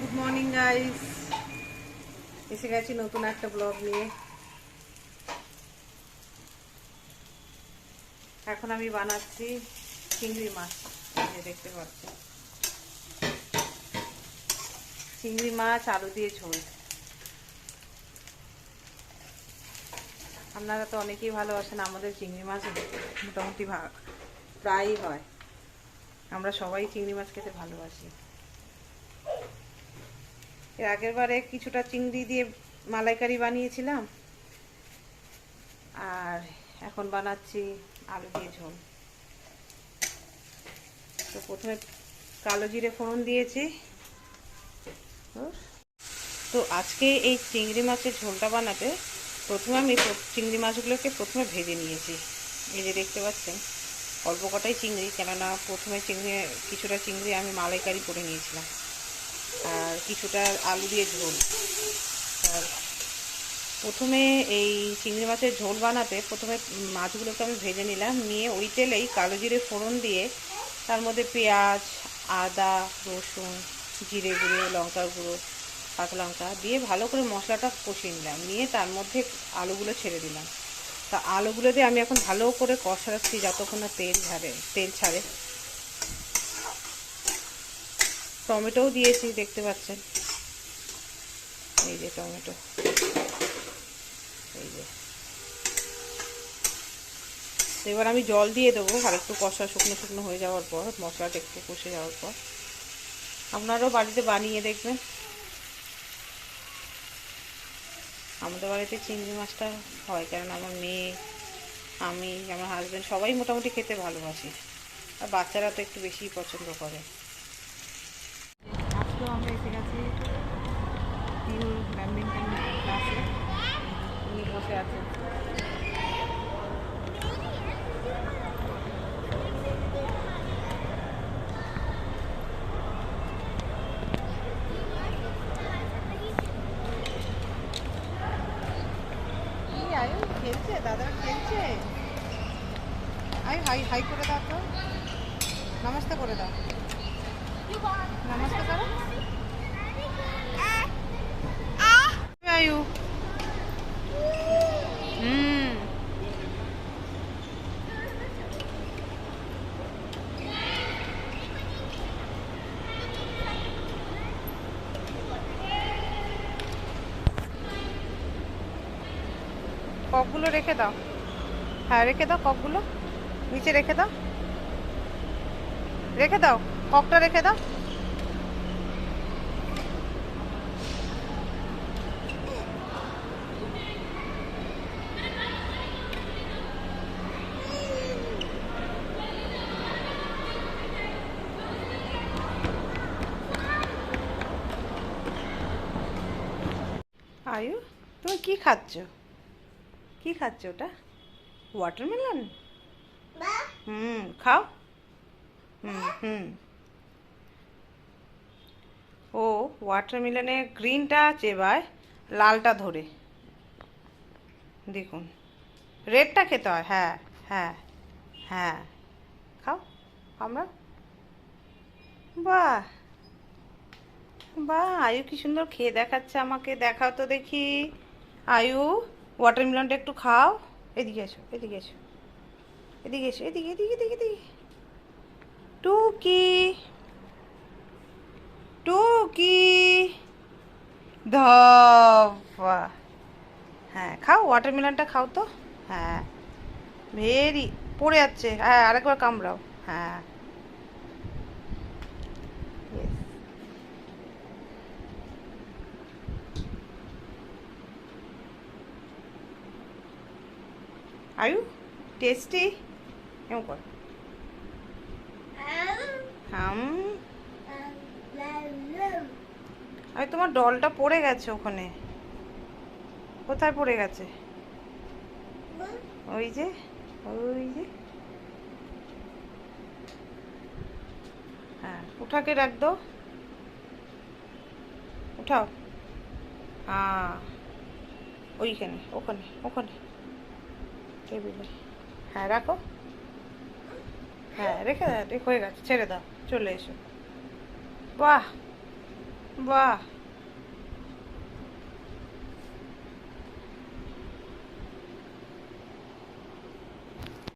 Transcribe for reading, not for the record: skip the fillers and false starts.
Good morning guys, এসে গেছি নতুন একটা ব্লগ নিয়ে। এখন আমি বানাচ্ছি চিংড়ি মাছ। দেখতে পাচ্ছি চিংড়ি মাছ আলু দিয়ে ঝোল। আপনারা তো অনেকেই ভালোবাসেন, আমাদের চিংড়ি মাছ মোটামুটি প্রায়ই হয়। আমরা সবাই চিংড়ি মাছ খেতে ভালোবাসি। এর আগের বারে কিছুটা চিংড়ি দিয়ে মালাইকারি বানিয়েছিলাম, আর এখন বানাচ্ছি আলু দিয়ে ঝোল। তো প্রথমে কালো জিরে ফোড়ন দিয়েছি। তো আজকে এই চিংড়ি মাছের ঝোলটা বানাতে প্রথমে আমি চিংড়ি মাছগুলোকে প্রথমে ভেজে নিয়েছি। এই যে দেখতে পাচ্ছেন অল্প কটাই চিংড়ি, কেননা প্রথমে কিছুটা চিংড়ি আমি মালাইকারি করে নিয়েছিলাম, আর কিছুটা আলু দিয়ে ঝোল। আর প্রথমে এই চিংড়ি মাছের ঝোল বানাতে প্রথমে মাছগুলোকে আমি ভেজে নিলাম, নিয়ে ওই তেলেই কালো জিরে ফোড়ন দিয়ে তার মধ্যে পেঁয়াজ, আদা, রসুন, জিরে গুঁড়ো, লঙ্কার গুঁড়ো, কাঁচা লঙ্কা দিয়ে ভালো করে মশলাটা কষিয়ে নিলাম, নিয়ে তার মধ্যে আলুগুলো ছেড়ে দিলাম। তা আলুগুলো দিয়ে আমি এখন ভালো করে কষাচ্ছি যতক্ষণ না তেল ছাড়ে। টমেটোও দিয়েছি, দেখতে পাচ্ছেন, এই যে টমেটো। এই যে এবার আমি জল দিয়ে দেবো, আর একটু কষা শুকনো শুকনো হয়ে যাওয়ার পর, মশলাটা একটু কষে যাওয়ার পর। আপনারাও বাড়িতে বানিয়ে দেখবেন। আমাদের বাড়িতে চিংড়ি মাছটা হয়, কারণ আমার মেয়ে, আমি, আমার হাজব্যান্ড সবাই মোটামুটি খেতে ভালোবাসি, আর বাচ্চারা তো একটু বেশিই পছন্দ করে। আজকেও আমরা এসে গেছি ব্যাডমিন্টন ক্লাসে। উনি বসে আছেন। আয়ু খেলছে, দাদারা খেলছে। আয়ু হাই হাই করে দাও তো, নমস্তে করে দাও, নমস্তে করো। আয়ু কপগুলো রেখে দাও। হ্যাঁ রেখে দাও, কপগুলো নিচে রেখে দাও, রেখে দাও, কপটা রেখে দাও। আয়ু তুমি কি খাচ্ছ? কি খাচ্ছ ওটা? ওয়াটারমেলন? খাও। হুম। ও ওয়াটারমেলনে গ্রিনটা চেবায়, লালটা ধরে। দেখুন, রেডটা খেতে হয়। হ্যাঁ হ্যাঁ হ্যাঁ, খাও। আমরা বাহ বাহ, আয়ু কি সুন্দর খেয়ে দেখাচ্ছে আমাকে। দেখাও তো দেখি। আয়ু ওয়াটারমেলনটা একটু খাও। এদিকে এসো, এদিকে এসো, এদিকে এসো, এদিকে এদিকে এদিকে এদিকে। টুকি, টুকি, ধপা। হ্যাঁ খাও, ওয়াটারমেলনটা খাও তো। হ্যাঁ ভেরি, পড়ে যাচ্ছে। হ্যাঁ আরেকবার কামড়াও। হ্যাঁ yes. আয়ু টেস্টি, এমন কর। হাম, আরে তোমার ডলটা পড়ে গেছে ওখানে। কোথায় পড়ে গেছে? ওই যে, ওই যে। হ্যাঁ উঠাকে রাখ দাও, উঠাও। হ্যাঁ ওইখানে, ওখানে ওখানে টেবিলে। হ্যাঁ রাখো। হ্যাঁ রেখে দাও, হয়ে গেছে, ছেড়ে দাও, চলে এসো। বাহ বাহ,